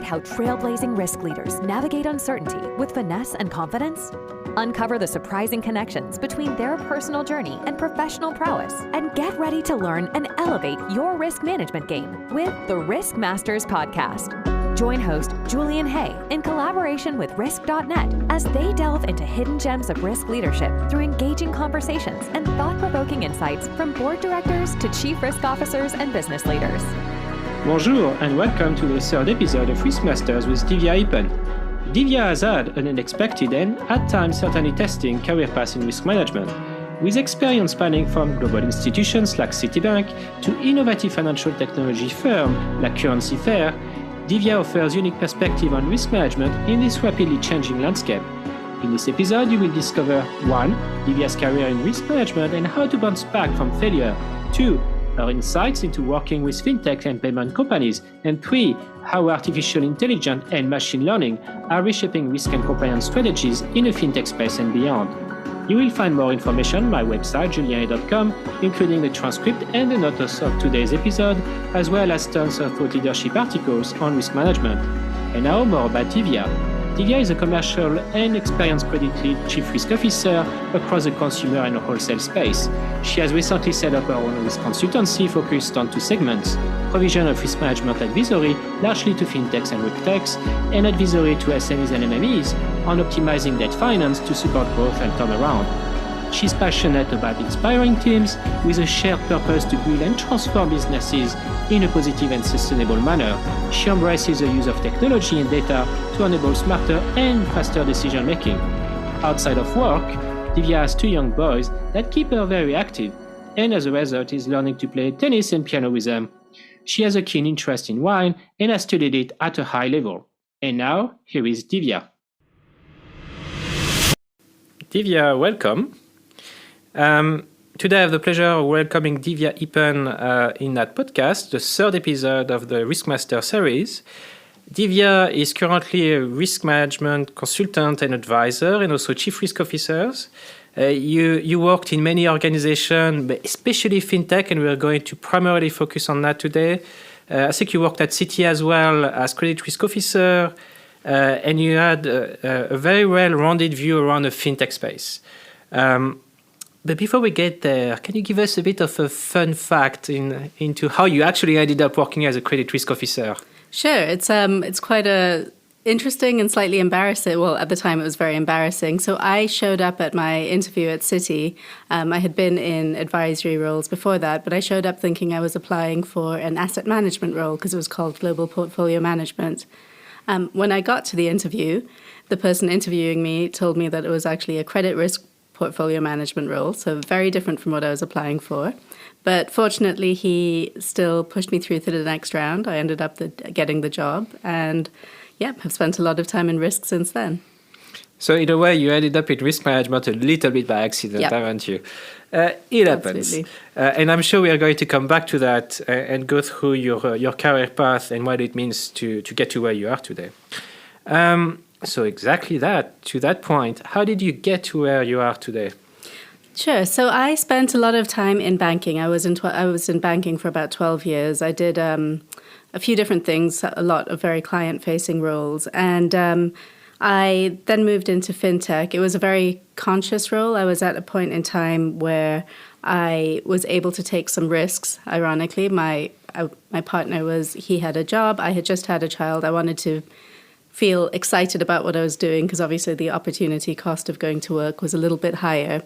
discovered how trailblazing risk leaders navigate uncertainty with finesse and confidence? Uncover the surprising connections between their personal journey and professional prowess, and get ready to learn and elevate your risk management game with the RiskMasters podcast. Join host Julian Hay in collaboration with Risk.net as they delve into hidden gems of risk leadership through engaging conversations and thought-provoking insights from board directors to chief risk officers and business leaders. Bonjour and welcome to the third episode of RiskMasters with Divya Eapen. Divya has had an unexpected and, at times, certainly testing career path in risk management. With experience spanning from global institutions like Citibank to innovative financial technology firms like Currency Fair, Divya offers unique perspective on risk management in this rapidly changing landscape. In this episode, you will discover 1. Divya's career in risk management and how to bounce back from failure. 2. Her insights into working with Fintech and payment companies. And 3. How artificial intelligence and machine learning are reshaping risk and compliance strategies in the Fintech space and beyond. You will find more information on my website, julienhay.com, including the transcript and the notes of today's episode, as well as tons of thought leadership articles on risk management. And now more about Divya. Divya is a commercial and experience credited chief risk officer across the consumer and wholesale space. She has recently set up her own risk consultancy focused on 2 segments: provision of risk management advisory, largely to Fintechs and RegTechs, and advisory to SMEs and MMEs on optimizing debt finance to support growth and turnaround. She's passionate about inspiring teams with a shared purpose to build and transform businesses in a positive and sustainable manner. She embraces the use of technology and data to enable smarter and faster decision-making. Outside of work, Divya has 2 young boys that keep her very active, and as a result is learning to play tennis and piano with them. She has a keen interest in wine and has studied it at a high level. And now, here is Divya. Divya, welcome. Today I have the pleasure of welcoming Divya Eapen in that podcast, the 3rd episode of the RiskMasters series. Divya is currently a risk management consultant and advisor and also chief risk officer. You worked in many organizations, but especially Fintech, and we're going to primarily focus on that today. I think you worked at Citi as well as credit risk officer, and you had a very well-rounded view around the Fintech space. But before we get there, can you give us a bit of a fun fact into how you actually ended up working as a credit risk officer? Sure. It's quite a interesting and slightly embarrassing. Well, at the time it was very embarrassing. So I showed up at my interview at Citi. I had been in advisory roles before that, but I showed up thinking I was applying for an asset management role because it was called Global Portfolio Management. When I got to the interview, the person interviewing me told me that it was actually a credit risk portfolio management role, so very different from what I was applying for. But fortunately, he still pushed me through to the next round. I ended up getting the job, and have spent a lot of time in risk since then. So in a way, you ended up in risk management a little bit by accident, haven't you? It happens. And I'm sure we are going to come back to that and go through your career path and what it means to get to where you are today. So exactly that, to that point, how did you get to where you are today? Sure. So I spent a lot of time in banking. I was in banking for about 12 years. I did a few different things, a lot of very client-facing roles. And I then moved into Fintech. It was a very conscious role. I was at a point in time where I was able to take some risks, ironically. My partner he had a job. I had just had a child. I wanted to feel excited about what I was doing because obviously the opportunity cost of going to work was a little bit higher.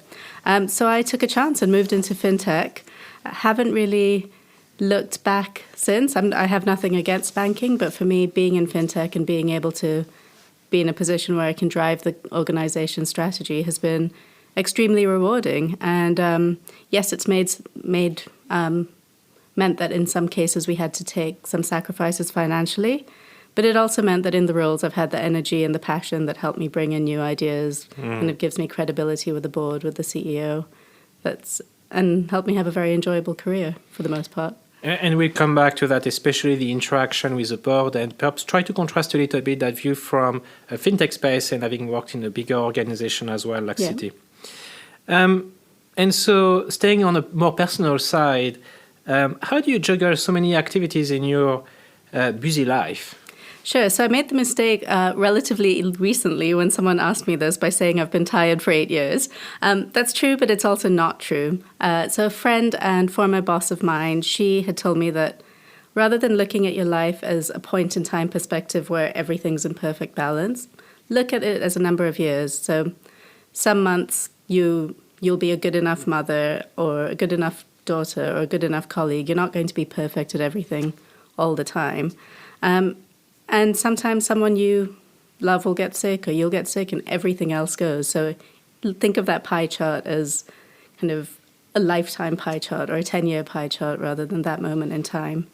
So I took a chance and moved into Fintech. I haven't really looked back since. I have nothing against banking, but for me, being in Fintech and being able to be in a position where I can drive the organization's strategy has been extremely rewarding. And yes, it's meant that in some cases we had to take some sacrifices financially. But it also meant that in the roles I've had the energy and the passion that helped me bring in new ideas, and it gives me credibility with the board, with the CEO, and helped me have a very enjoyable career for the most part. And we'll come back to that, especially the interaction with the board, and perhaps try to contrast a little bit that view from a Fintech space and having worked in a bigger organization as well, like Citi. And so staying on a more personal side, how do you juggle so many activities in your busy life? Sure. So I made the mistake relatively recently when someone asked me this by saying I've been tired for 8 years. That's true, but it's also not true. So a friend and former boss of mine, she had told me that rather than looking at your life as a point-in-time perspective where everything's in perfect balance, look at it as a number of years. So some months you'll be a good enough mother or a good enough daughter or a good enough colleague. You're not going to be perfect at everything all the time. And sometimes someone you love will get sick or you'll get sick and everything else goes. So think of that pie chart as kind of a lifetime pie chart or a 10-year pie chart rather than that moment in time.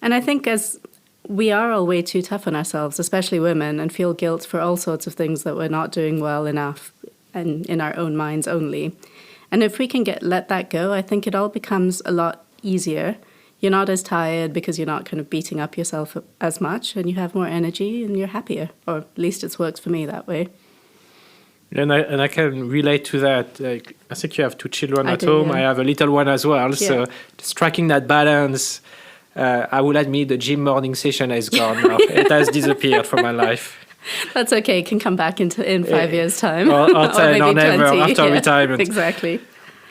And I think as we are all way too tough on ourselves, especially women, and feel guilt for all sorts of things that we're not doing well enough and in our own minds only. And if we can let that go, I think it all becomes a lot easier. You're not as tired because you're not kind of beating up yourself as much, and you have more energy and you're happier, or at least it works for me that way. And I can relate to that. I think you have 2 children at home. Yeah. I have a little one as well. Yeah. So striking that balance, I will admit the gym morning session is gone now. It has disappeared from my life. That's okay. It can come back in 5 years' time. Or 10 or never 20. after retirement. Exactly.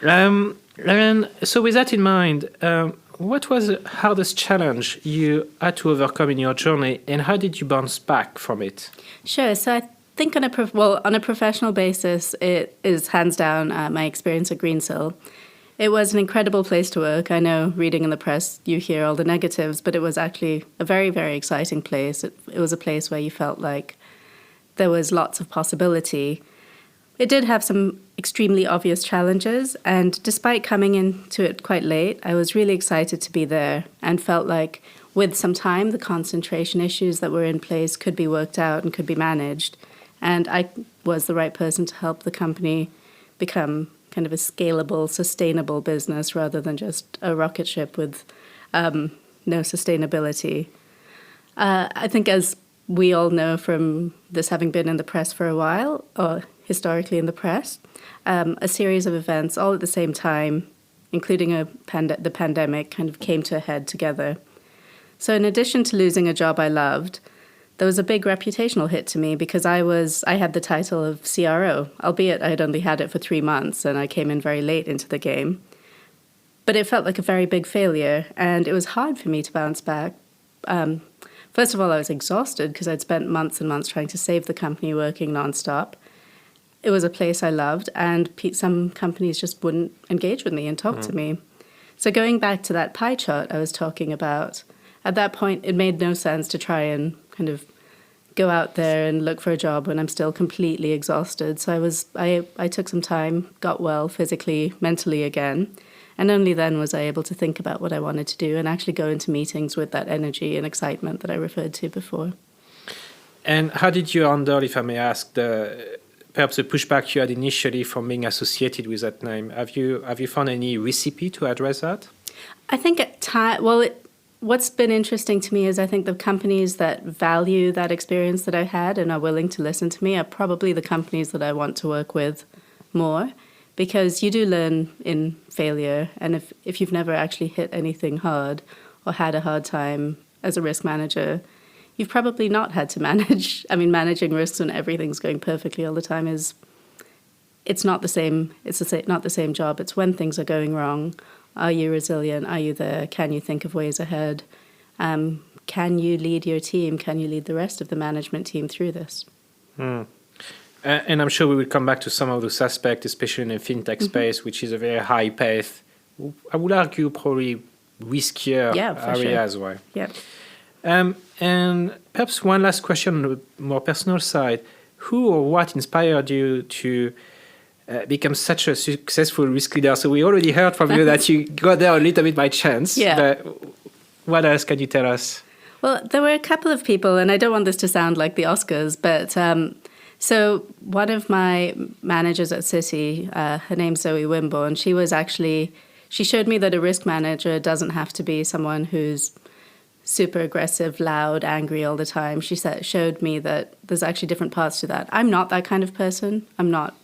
And so with that in mind, what was the hardest challenge you had to overcome in your journey, and how did you bounce back from it? Sure. So I think on a professional basis, it is hands down my experience at Greensill. It was an incredible place to work. I know reading in the press, you hear all the negatives, but it was actually a very, very exciting place. It was a place where you felt like there was lots of possibility. It did have some extremely obvious challenges, and despite coming into it quite late, I was really excited to be there and felt like with some time, the concentration issues that were in place could be worked out and could be managed. And I was the right person to help the company become kind of a scalable, sustainable business rather than just a rocket ship with no sustainability. I think as we all know from this having been in the press for a while, or historically in the press, a series of events all at the same time, including the pandemic, kind of came to a head together. So in addition to losing a job I loved, there was a big reputational hit to me because I had the title of CRO, albeit I had only had it for 3 months and I came in very late into the game. But it felt like a very big failure, and it was hard for me to bounce back. First of all, I was exhausted because I'd spent months and months trying to save the company, working nonstop. It was a place I loved, and some companies just wouldn't engage with me and talk to me. So going back to that pie chart I was talking about, at that point, it made no sense to try and kind of go out there and look for a job when I'm still completely exhausted. So I took some time, got well physically, mentally again, and only then was I able to think about what I wanted to do and actually go into meetings with that energy and excitement that I referred to before. And how did you handle, if I may ask, perhaps the pushback you had initially from being associated with that name? Have you found any recipe to address that? I think what's been interesting to me is I think the companies that value that experience that I had and are willing to listen to me are probably the companies that I want to work with more, because you do learn in failure. And if you've never actually hit anything hard or had a hard time as a risk manager, you've probably not had to manage. I mean, managing risks when everything's going perfectly all the time it's not the same. It's not the same job. It's when things are going wrong. Are you resilient? Are you there? Can you think of ways ahead? Can you lead your team? Can you lead the rest of the management team through this? And I'm sure we will come back to some of those aspects, especially in the fintech space, which is a very high pace. I would argue probably riskier area as well. Yeah. And perhaps one last question on the more personal side. Who or what inspired you to become such a successful risk leader? So we already heard from you that you got there a little bit by chance. Yeah. But what else can you tell us? Well, there were a couple of people, and I don't want this to sound like the Oscars, but so one of my managers at Citi, her name's Zoe Wimborne, she showed me that a risk manager doesn't have to be someone who's super aggressive, loud, angry all the time. She showed me that there's actually different parts to that. I'm not that kind of person. I'm not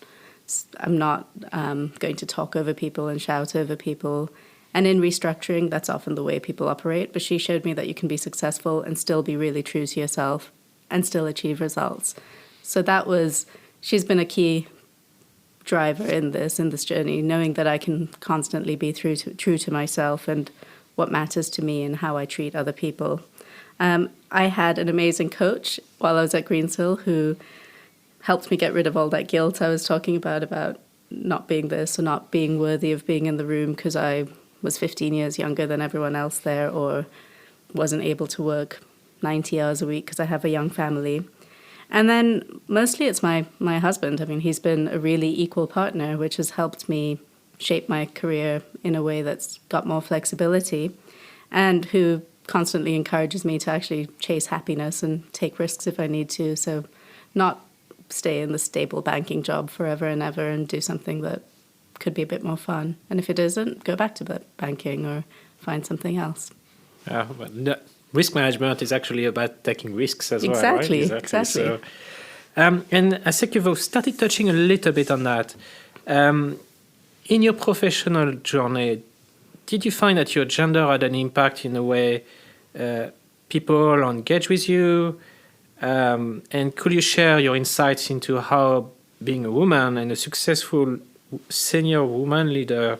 going to talk over people and shout over people. And in restructuring, that's often the way people operate. But she showed me that you can be successful and still be really true to yourself and still achieve results. So she's been a key driver in this journey, knowing that I can constantly be true to myself and what matters to me and how I treat other people. I had an amazing coach while I was at Greensill who helped me get rid of all that guilt I was talking about not being this or not being worthy of being in the room because I was 15 years younger than everyone else there, or wasn't able to work 90 hours a week because I have a young family. And then mostly it's my husband. I mean, he's been a really equal partner, which has helped me shape my career in a way that's got more flexibility, and who constantly encourages me to actually chase happiness and take risks if I need to. So not stay in the stable banking job forever and ever and do something that could be a bit more fun. And if it isn't, go back to banking or find something else. Risk management is actually about taking risks as exactly, well, right? Exactly. So, and I think you've started touching a little bit on that. In your professional journey, did you find that your gender had an impact in the way people engage with you? And could you share your insights into how being a woman and a successful senior woman leader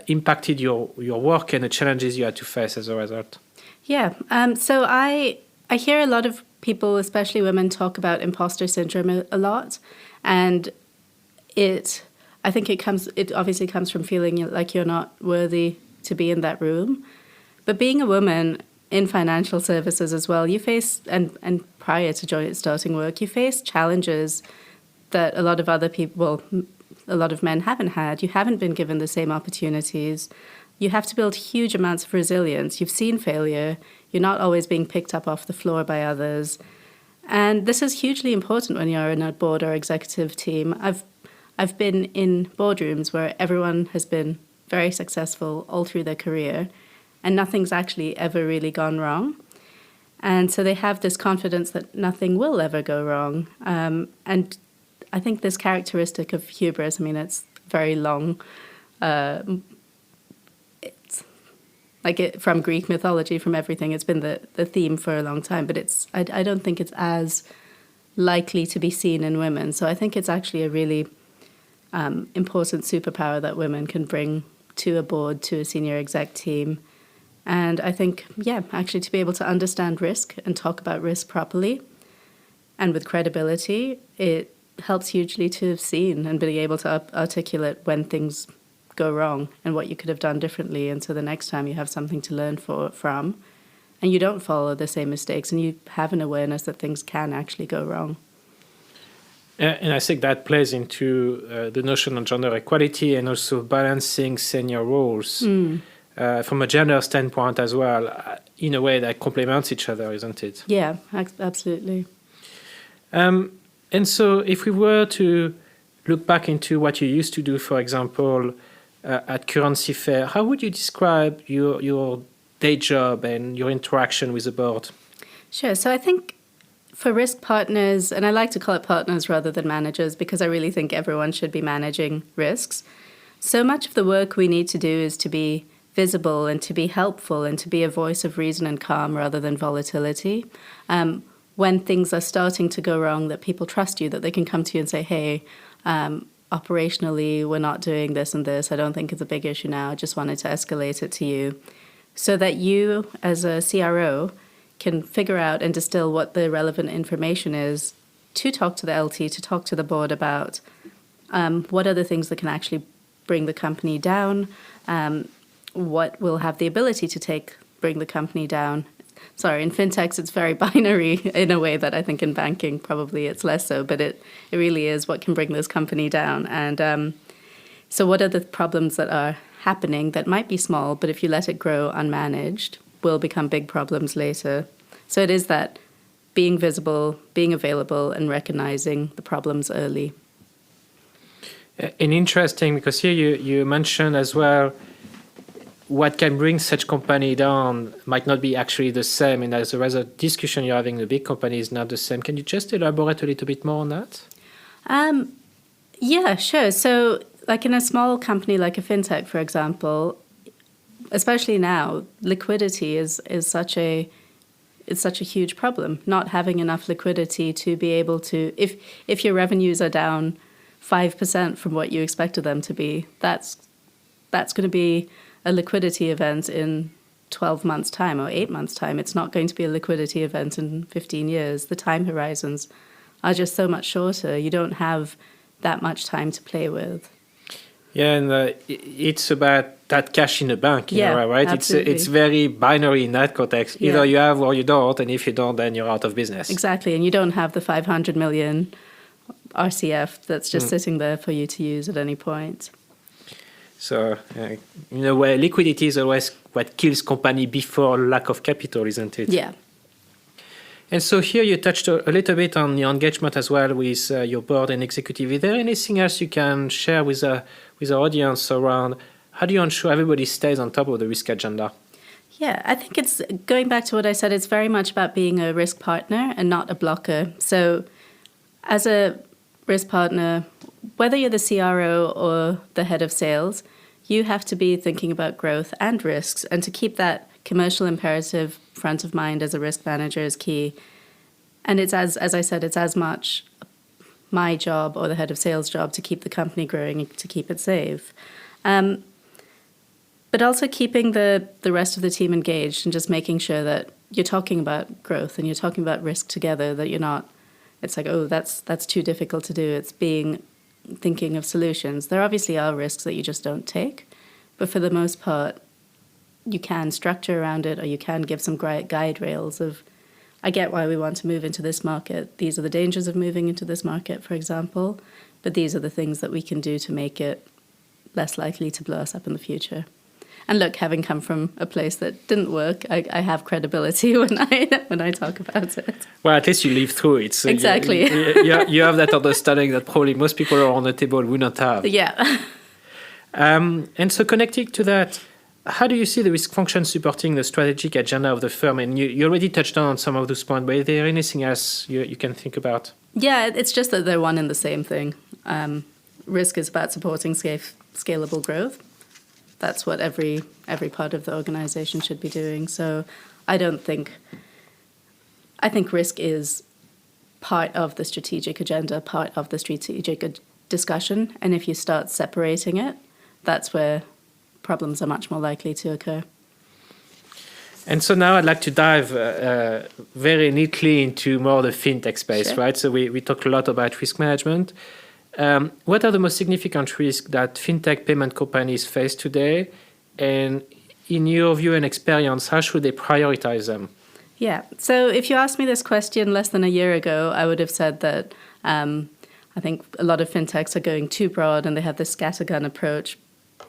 impacted your work and the challenges you had to face as a result? Yeah. So I hear a lot of people, especially women, talk about imposter syndrome a lot. And I think it obviously comes from feeling like you're not worthy to be in that room. But being a woman in financial services as well, you face, and prior to starting work, you face challenges that a lot of other people, a lot of men haven't had. You haven't been given the same opportunities. You have to build huge amounts of resilience. You've seen failure. You're not always being picked up off the floor by others. And this is hugely important when you're in a board or executive team. I've been in boardrooms where everyone has been very successful all through their career, and nothing's actually ever really gone wrong. And so they have this confidence that nothing will ever go wrong. And I think this characteristic of hubris, I mean, it's very long. It's like from Greek mythology, from everything. It's been the theme for a long time, but I don't think it's as likely to be seen in women. So I think it's actually a really important superpower that women can bring to a board, to a senior exec team. And I think, actually to be able to understand risk and talk about risk properly and with credibility, it helps hugely to have seen and be able to articulate when things go wrong and what you could have done differently. And so the next time you have something to learn from, and you don't follow the same mistakes, and you have an awareness that things can actually go wrong. And I think that plays into the notion of gender equality and also balancing senior roles from a gender standpoint as well, in a way that complements each other, isn't it? Yeah, absolutely. And so if we were to look back into what you used to do, for example, at Currency Fair, how would you describe your day job and your interaction with the board? Sure. So I think for risk partners, and I like to call it partners rather than managers, because I really think everyone should be managing risks. So much of the work we need to do is to be visible and to be helpful and to be a voice of reason and calm rather than volatility. When things are starting to go wrong, that people trust you, that they can come to you and say, hey, operationally, we're not doing this and this. I don't think it's a big issue now. I just wanted to escalate it to you. So that you, as a CRO, can figure out and distill what the relevant information is to talk to the LT, to talk to the board about what are the things that can actually bring the company down, what will have the ability to bring the company down. Sorry, in Fintechs, it's very binary in a way that I think in banking probably it's less so, but it really is what can bring this company down. And so what are the problems that are happening that might be small, but if you let it grow unmanaged, will become big problems later. So it is that being visible, being available, and recognizing the problems early. And interesting, because here you mentioned as well, what can bring such company down might not be actually the same, and as a result, discussion you're having in the big company is not the same. Can you just elaborate a little bit more on that? Yeah, sure. So like in a small company like a Fintech, for example, especially now, liquidity is such a huge problem. Not having enough liquidity to be able to, if your revenues are down 5% from what you expected them to be, that's going to be a liquidity event in 12 months' time or 8 months' time. It's not going to be a liquidity event in 15 years. The time horizons are just so much shorter. You don't have that much time to play with. Yeah, and it's about that cash in the bank, right? Absolutely. It's very binary in that context. Either you have or you don't, and if you don't, then you're out of business. Exactly, and you don't have the 500 million RCF that's just sitting there for you to use at any point. So, in a way, liquidity is always what kills company before lack of capital, isn't it? Yeah. And so here you touched a little bit on your engagement as well with your board and executive. Is there anything else you can share with our audience around how do you ensure everybody stays on top of the risk agenda? Yeah, I think it's going back to what I said, it's very much about being a risk partner and not a blocker. So as a risk partner, whether you're the CRO or the head of sales, you have to be thinking about growth and risks, and to keep that commercial imperative front of mind as a risk manager is key. And it's as I said, it's as much my job or the head of sales job to keep the company growing, to keep it safe. But also keeping the rest of the team engaged and just making sure that you're talking about growth and you're talking about risk together, that you're not, it's like, oh, that's too difficult to do. It's thinking of solutions. There obviously are risks that you just don't take, but for the most part, you can structure around it, or you can give some guide rails of, I get why we want to move into this market. These are the dangers of moving into this market, for example, but these are the things that we can do to make it less likely to blow us up in the future. And look, having come from a place that didn't work, I have credibility when I talk about it. Well, at least you live through it. So exactly. You have that understanding that probably most people around the table would not have. Yeah. And so connecting to that, how do you see the risk function supporting the strategic agenda of the firm? And you already touched on some of those points, but is there anything else you can think about? Yeah, it's just that they're one and the same thing. Risk is about supporting scalable growth. That's what every part of the organization should be doing. So I think risk is part of the strategic agenda, part of the strategic discussion. And if you start separating it, that's where problems are much more likely to occur. And so now I'd like to dive very neatly into more the fintech space, Sure. right? So we talked a lot about risk management. What are the most significant risks that fintech payment companies face today? And in your view and experience, how should they prioritize them? Yeah. So if you asked me this question less than a year ago, I would have said that I think a lot of fintechs are going too broad and they have this scattergun approach,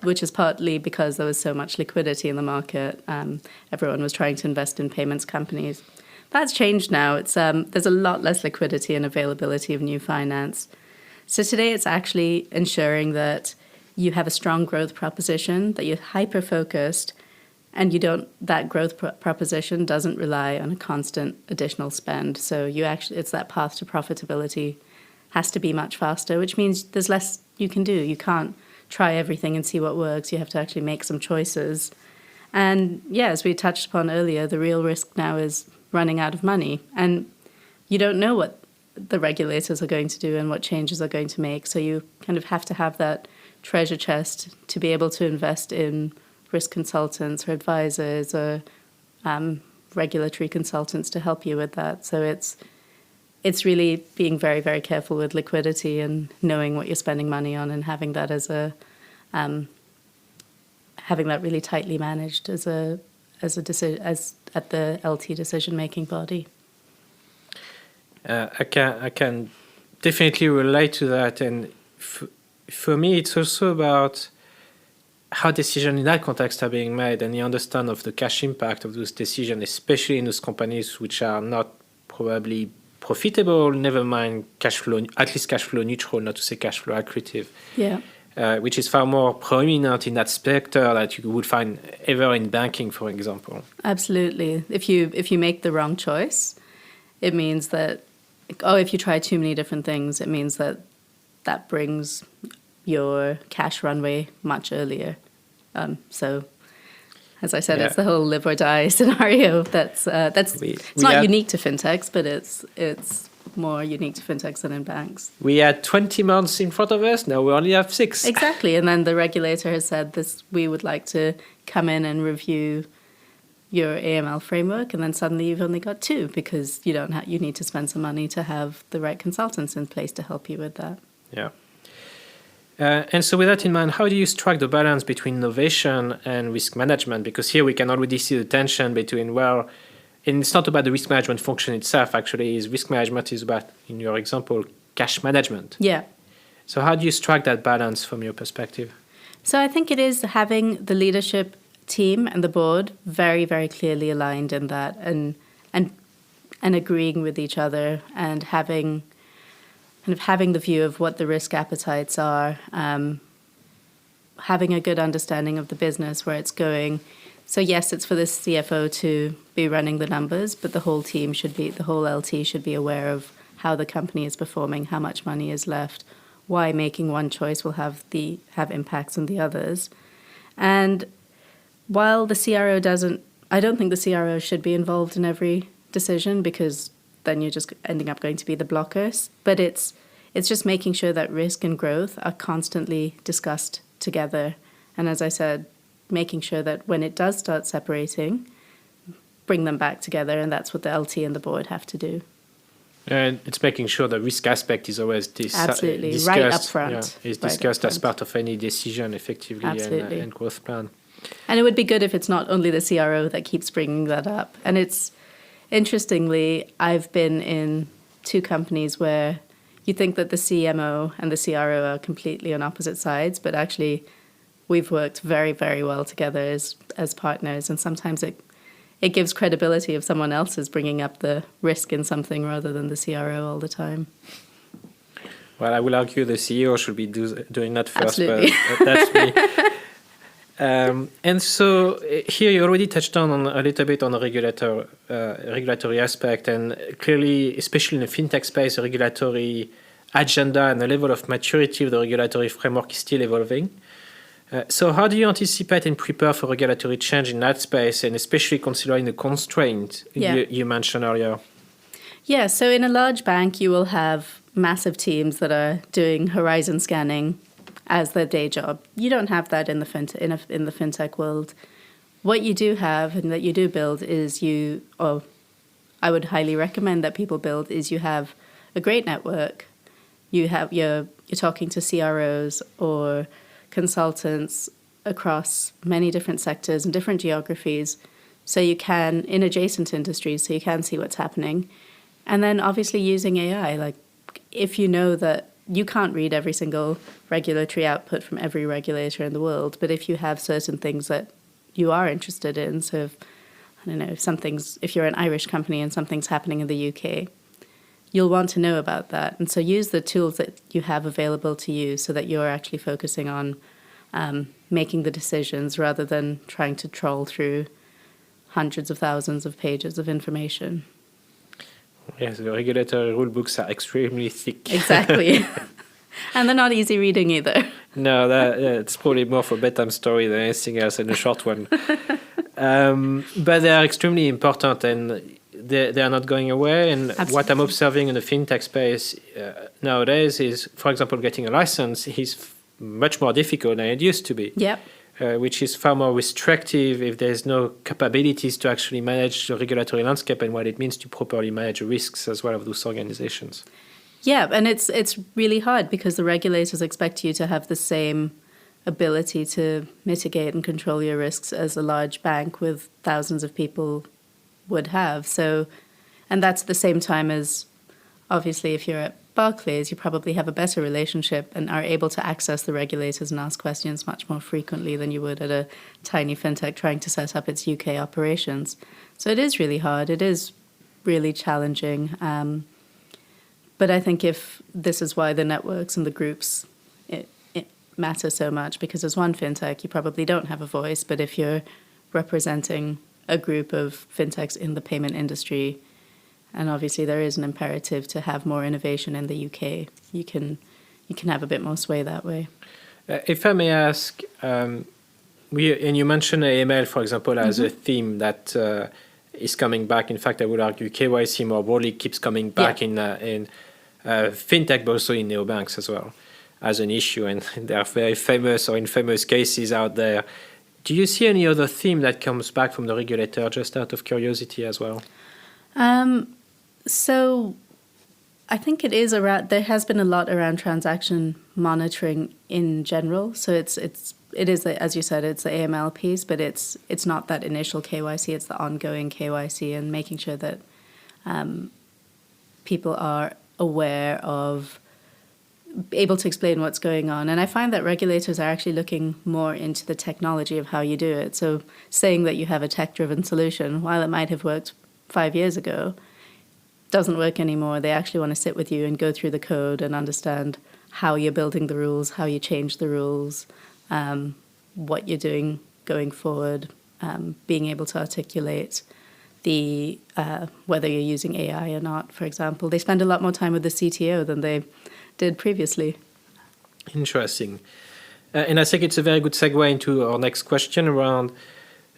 which is partly because there was so much liquidity in the market. Everyone was trying to invest in payments companies. That's changed now. It's there's a lot less liquidity and availability of new finance. So today it's actually ensuring that you have a strong growth proposition, that you're hyper-focused, and that growth proposition doesn't rely on a constant additional spend. So it's that path to profitability has to be much faster, which means there's less you can do. You can't try everything and see what works. You have to actually make some choices. And yeah, as we touched upon earlier, the real risk now is running out of money. And you don't know what the regulators are going to do and what changes are going to make. So you kind of have to have that treasure chest to be able to invest in risk consultants or advisors or regulatory consultants to help you with that. So it's really being very, very careful with liquidity and knowing what you're spending money on and having that as having that really tightly managed as at the LT decision making body. I can definitely relate to that, and for me, it's also about how decisions in that context are being made, and the understand of the cash impact of those decisions, especially in those companies which are not probably profitable, never mind at least cash flow neutral, not to say cash flow accretive. Yeah. Which is far more prominent in that sector that you would find ever in banking, for example. Absolutely. If you make the wrong choice, it means that, if you try too many different things, it means that brings your cash runway much earlier. So As I said, it's the whole live or die scenario. It's not unique to fintechs, but it's more unique to fintechs than in banks. We had 20 months in front of us. Now we only have 6. Exactly. And then the regulator has said this: we would like to come in and review your AML framework, and then suddenly you've only got 2 because you need to spend some money to have the right consultants in place to help you with that. Yeah. And so with that in mind, how do you strike the balance between innovation and risk management? Because here we can already see the tension between, and it's not about the risk management function itself, actually. Risk management is about, in your example, cash management. Yeah. So how do you strike that balance from your perspective? So I think it is having the leadership team and the board very, very clearly aligned in that and agreeing with each other and having the view of what the risk appetites are, having a good understanding of the business, where it's going. So yes, it's for the CFO to be running the numbers, but the whole LT should be aware of how the company is performing, how much money is left, why making one choice will have impacts on the others. And while the CRO I don't think the CRO should be involved in every decision, because then you're just ending up going to be the blockers. But it's just making sure that risk and growth are constantly discussed together. And as I said, making sure that when it does start separating, bring them back together. And that's what the LT and the board have to do. And it's making sure the risk aspect is always discussed. Right up front. Is discussed as part of any decision, effectively, and growth plan. And it would be good if it's not only the CRO that keeps bringing that up. And interestingly, I've been in 2 companies where you think that the CMO and the CRO are completely on opposite sides, but actually we've worked very, very well together as partners. And sometimes it gives credibility if someone else is bringing up the risk in something rather than the CRO all the time. Well, I will argue the CEO should be doing that first, Absolutely. But that's me. And so here you already touched on a little bit on the regulatory aspect, and clearly, especially in the fintech space, the regulatory agenda and the level of maturity of the regulatory framework is still evolving. So how do you anticipate and prepare for regulatory change in that space, and especially considering the constraint you mentioned earlier? Yeah, so in a large bank, you will have massive teams that are doing horizon scanning as their day job. You don't have that in the fintech world. What you do have and that you do build is I would highly recommend that people build is you have a great network. You're talking to CROs or consultants across many different sectors and different geographies, so you can, in adjacent industries, so you can see what's happening. And then obviously using AI, like if you know that you can't read every single regulatory output from every regulator in the world, but if you have certain things that you are interested in, so if you're an Irish company and something's happening in the UK, you'll want to know about that. And so use the tools that you have available to you so that you're actually focusing on making the decisions rather than trying to troll through hundreds of thousands of pages of information. Yes, the regulatory rule books are extremely thick. Exactly. And they're not easy reading either. No, it's probably more for a bedtime story than anything else, and a short one. But they are extremely important, and they are not going away. And Absolutely. What I'm observing in the fintech space nowadays is, for example, getting a license is much more difficult than it used to be. Yep. Which is far more restrictive if there's no capabilities to actually manage the regulatory landscape and what it means to properly manage the risks as well of those organizations. Yeah, and it's really hard because the regulators expect you to have the same ability to mitigate and control your risks as a large bank with thousands of people would have. So, and that's at the same time as, obviously, if you're at Barclays, you probably have a better relationship and are able to access the regulators and ask questions much more frequently than you would at a tiny fintech trying to set up its UK operations. So it is really hard. It is really challenging. But I think if this is why the networks and the groups it matter so much, because as one fintech, you probably don't have a voice. But if you're representing a group of fintechs in the payment industry, and obviously there is an imperative to have more innovation in the UK, you can have a bit more sway that way. If I may ask, And you mentioned AML, for example, as a theme that is coming back. In fact, I would argue KYC more broadly keeps coming back in Fintech, but also in neobanks as well, as an issue. And there are very famous or infamous cases out there. Do you see any other theme that comes back from the regulator, just out of curiosity as well? So I think it is around. There has been a lot around transaction monitoring in general. So it is as you said, it's the AML piece, but it's not that initial KYC. It's the ongoing KYC and making sure that people are aware of, able to explain what's going on. And I find that regulators are actually looking more into the technology of how you do it. So saying that you have a tech-driven solution, while it might have worked 5 years ago, doesn't work anymore. They actually want to sit with you and go through the code and understand how you're building the rules, how you change the rules, what you're doing going forward, being able to articulate the whether you're using AI or not, for example. They spend a lot more time with the CTO than they did previously. Interesting. And I think it's a very good segue into our next question around,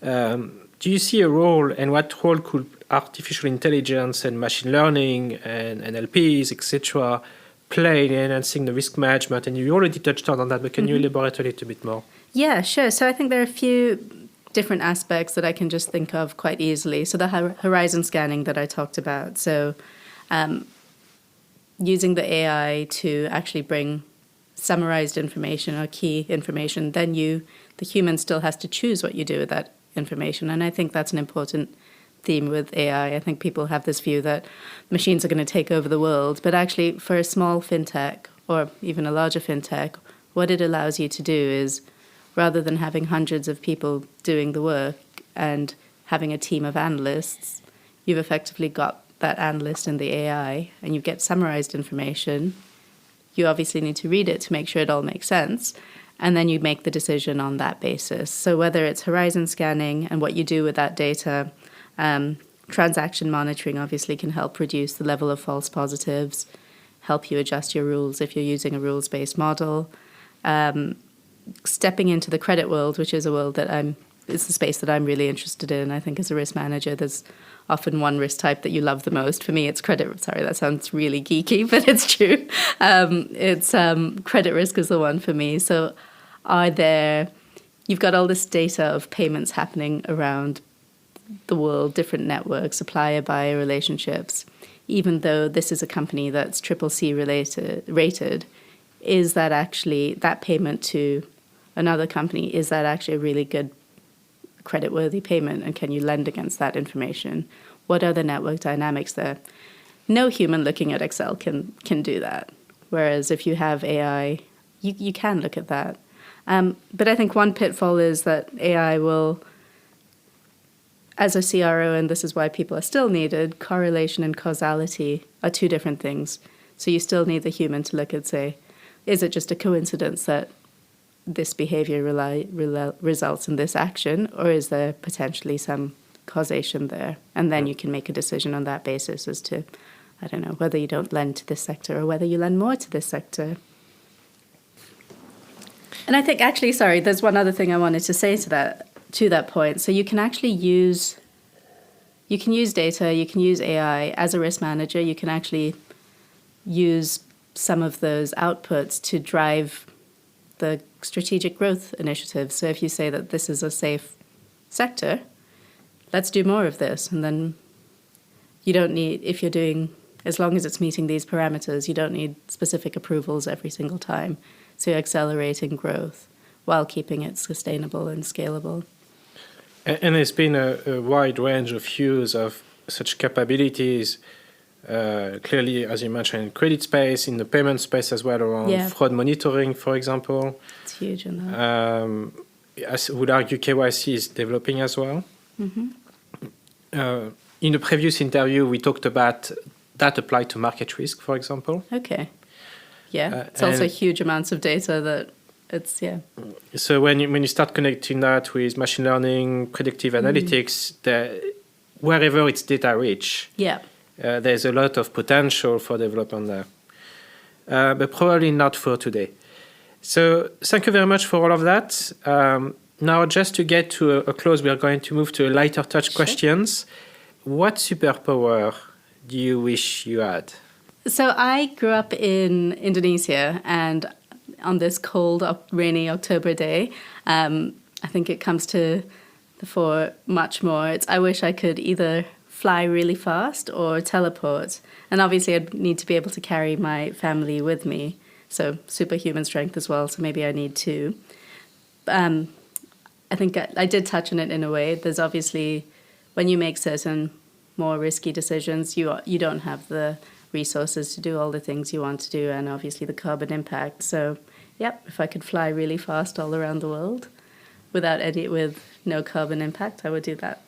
do you see a role, and what role could artificial intelligence and machine learning and NLPs, etc., play in enhancing the risk management? And you already touched on that, but can you elaborate a little bit more? Yeah, sure. So I think there are a few different aspects that I can just think of quite easily. So the horizon scanning that I talked about. So using the AI to actually bring summarized information or key information, then the human still has to choose what you do with that information. And I think that's an important theme with AI. I think people have this view that machines are going to take over the world. But actually, for a small fintech or even a larger fintech, what it allows you to do is, rather than having hundreds of people doing the work and having a team of analysts, you've effectively got that analyst in the AI and you get summarized information. You obviously need to read it to make sure it all makes sense. And then you make the decision on that basis. So whether it's horizon scanning and what you do with that data, transaction monitoring obviously can help reduce the level of false positives, help you adjust your rules if you're using a rules-based model. Stepping into the credit world, which is a world it's the space that I'm really interested in. I think as a risk manager, there's often one risk type that you love the most. For me, it's credit. Sorry, that sounds really geeky, but it's true. Credit risk is the one for me. So you've got all this data of payments happening around the world, different networks, supplier-buyer relationships. Even though this is a company that's CCC rated, is that actually that payment to another company, is that actually a really good creditworthy payment, and can you lend against that information? What are the network dynamics there? No human looking at Excel can do that. Whereas if you have AI, you can look at that. But I think one pitfall is that AI will, as a CRO, and this is why people are still needed, correlation and causality are two different things. So you still need the human to look and say, is it just a coincidence that this behavior results in this action, or is there potentially some causation there? And then you can make a decision on that basis as to, I don't know, whether you don't lend to this sector or whether you lend more to this sector. And I think actually, sorry, there's one other thing I wanted to say to that point. So you can actually use data, you can use AI as a risk manager. You can actually use some of those outputs to drive the strategic growth initiatives. So if you say that this is a safe sector, let's do more of this. And then you don't need, as long as it's meeting these parameters, you don't need specific approvals every single time. So you're accelerating growth while keeping it sustainable and scalable. And there's been a wide range of use of such capabilities. Clearly, as you mentioned, in credit space, in the payment space as well, around fraud monitoring, for example. It's huge in that. I would argue KYC is developing as well. In the previous interview, we talked about that applied to market risk, for example. Okay. Yeah, it's also huge amounts of data that it's, So when you start connecting that with machine learning, predictive analytics, wherever it's data rich, there's a lot of potential for development there, but probably not for today. So thank you very much for all of that. Now, just to get to a close, we are going to move to a lighter touch questions. What superpower do you wish you had? So I grew up in Indonesia, and on this cold, rainy October day, I think it comes to the fore much more. I wish I could either fly really fast or teleport. And obviously I'd need to be able to carry my family with me. So superhuman strength as well. So maybe I need two. I think I did touch on it in a way. There's obviously, when you make certain more risky decisions, you don't have the resources to do all the things you want to do, and obviously the carbon impact. So, yep, if I could fly really fast all around the world with no carbon impact, I would do that.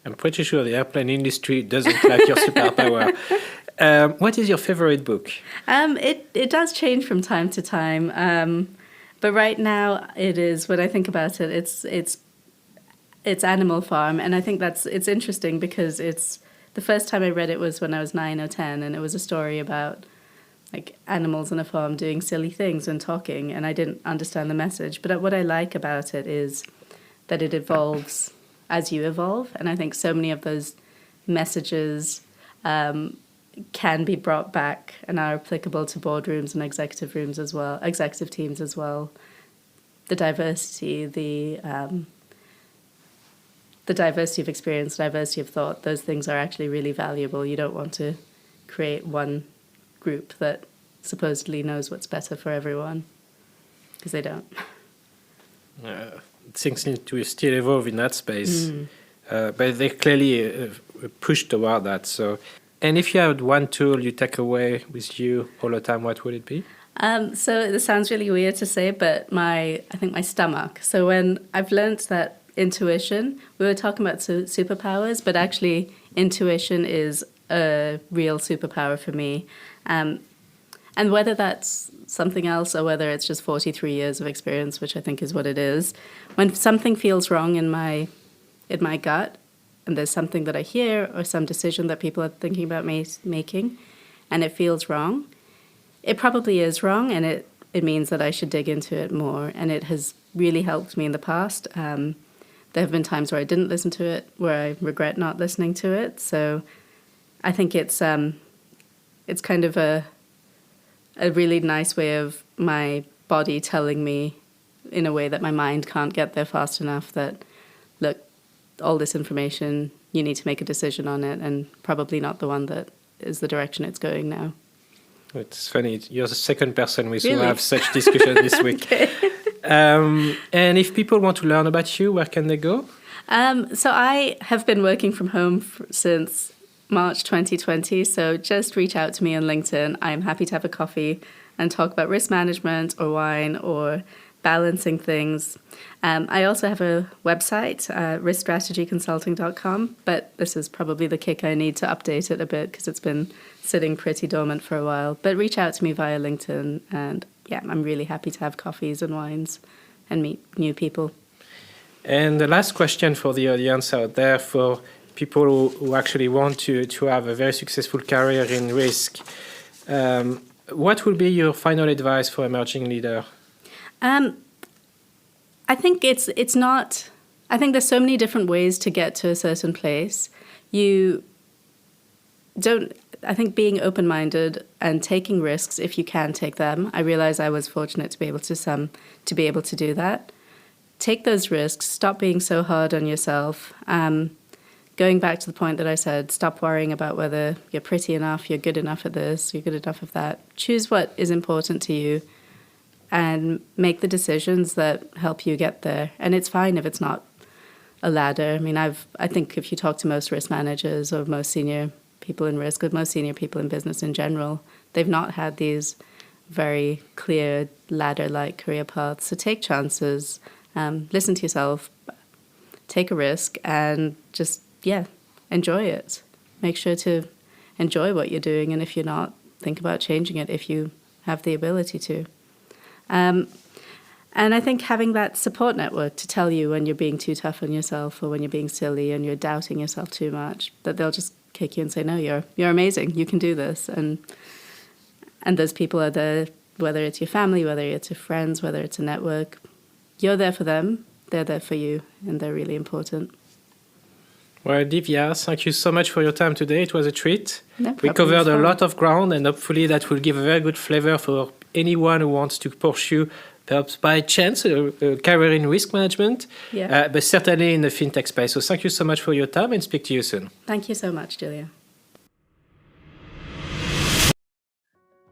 I'm pretty sure the airplane industry doesn't like your superpower. What is your favorite book? It does change from time to time. But right now, it is, when I think about it, it's Animal Farm. And I think it's interesting because the first time I read it was when I was 9 or 10, and it was a story about like animals on a farm doing silly things and talking, and I didn't understand the message. But what I like about it is that it evolves as you evolve, and I think so many of those messages can be brought back and are applicable to boardrooms and executive rooms as well, executive teams as well. The diversity, the diversity of experience, diversity of thought, those things are actually really valuable. You don't want to create one group that supposedly knows what's better for everyone, because they don't. Things need to still evolve in that space, but they clearly push toward that. So, and if you had one tool you take away with you all the time, what would it be? So this sounds really weird to say, but I think my stomach. So when I've learned that intuition, we were talking about superpowers, but actually intuition is a real superpower for me. And whether that's something else or whether it's just 43 years of experience, which I think is what it is, when something feels wrong in my gut, and there's something that I hear or some decision that people are thinking about making, and it feels wrong, it probably is wrong, and it means that I should dig into it more. And it has really helped me in the past. There have been times where I didn't listen to it, where I regret not listening to it. So I think it's kind of a really nice way of my body telling me in a way that my mind can't get there fast enough that, look, all this information, you need to make a decision on it, and probably not the one that is the direction it's going now. It's funny, you're the second person with who have such discussion this week. Okay. And if people want to learn about you, where can they go? So I have been working from home since March 2020, so just reach out to me on LinkedIn. I'm happy to have a coffee and talk about risk management or wine or balancing things. I also have a website, riskstrategyconsulting.com, but this is probably the kick I need to update it a bit because it's been sitting pretty dormant for a while. But reach out to me via LinkedIn, and yeah, I'm really happy to have coffees and wines and meet new people. And the last question for the audience out there, for people who actually want to have a very successful career in risk, what would be your final advice for emerging leader? I think it's not. I think there's so many different ways to get to a certain place. You don't. I think being open-minded and taking risks if you can take them. I realize I was fortunate to be able to do that. Take those risks. Stop being so hard on yourself. Going back to the point that I said, stop worrying about whether you're pretty enough, you're good enough at this, you're good enough at that. Choose what is important to you and make the decisions that help you get there. And it's fine if it's not a ladder. I mean, I think if you talk to most risk managers or most senior people in risk or most senior people in business in general, they've not had these very clear ladder-like career paths. So take chances, listen to yourself, take a risk, and just enjoy it. Make sure to enjoy what you're doing, and if you're not, think about changing it if you have the ability to. And I think having that support network to tell you when you're being too tough on yourself or when you're being silly and you're doubting yourself too much, that they'll just kick you and say, no, you're amazing, you can do this. And those people are there, whether it's your family, whether it's your friends, whether it's a network, you're there for them. they're there for you and they're really important. Well, Divya, thank you so much for your time today. It was a treat. No We problem. covered It's a fun. lot of ground, and hopefully that will give a very good flavor for anyone who wants to pursue, perhaps by chance, a career in risk management, Yeah. but certainly in the fintech space. So thank you so much for your time, and speak to you soon. Thank you so much, Julia.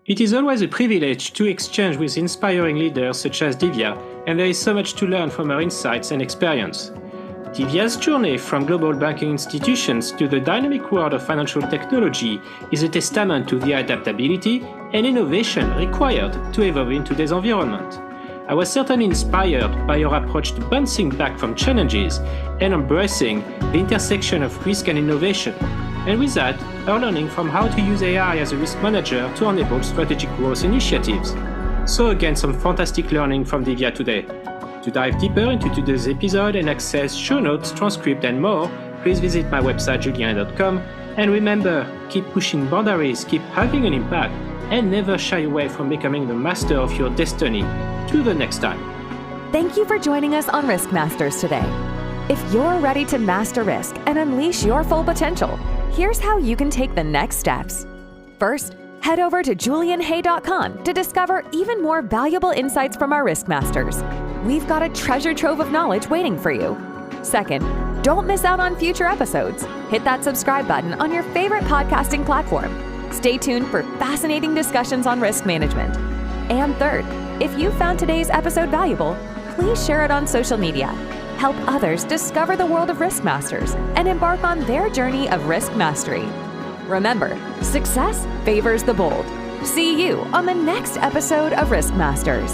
It is always a privilege to exchange with inspiring leaders such as Divya, and there is so much to learn from her insights and experience. Divya's journey from global banking institutions to the dynamic world of financial technology is a testament to the adaptability and innovation required to evolve in today's environment. I was certainly inspired by your approach to bouncing back from challenges and embracing the intersection of risk and innovation. And with that, her learning from how to use AI as a risk manager to enable strategic growth initiatives. So again, some fantastic learning from Divya today. To dive deeper into today's episode and access show notes, transcript, and more, please visit my website julien.com. And remember, keep pushing boundaries, keep having an impact, and never shy away from becoming the master of your destiny. Till the next time. Thank you for joining us on RiskMasters today. If you're ready to master risk and unleash your full potential, here's how you can take the next steps. First, head over to julienhay.com to discover even more valuable insights from our RiskMasters. We've got a treasure trove of knowledge waiting for you. Second, don't miss out on future episodes. Hit that subscribe button on your favorite podcasting platform. Stay tuned for fascinating discussions on risk management. And third, if you found today's episode valuable, please share it on social media. Help others discover the world of RiskMasters and embark on their journey of risk mastery. Remember, success favors the bold. See you on the next episode of RiskMasters.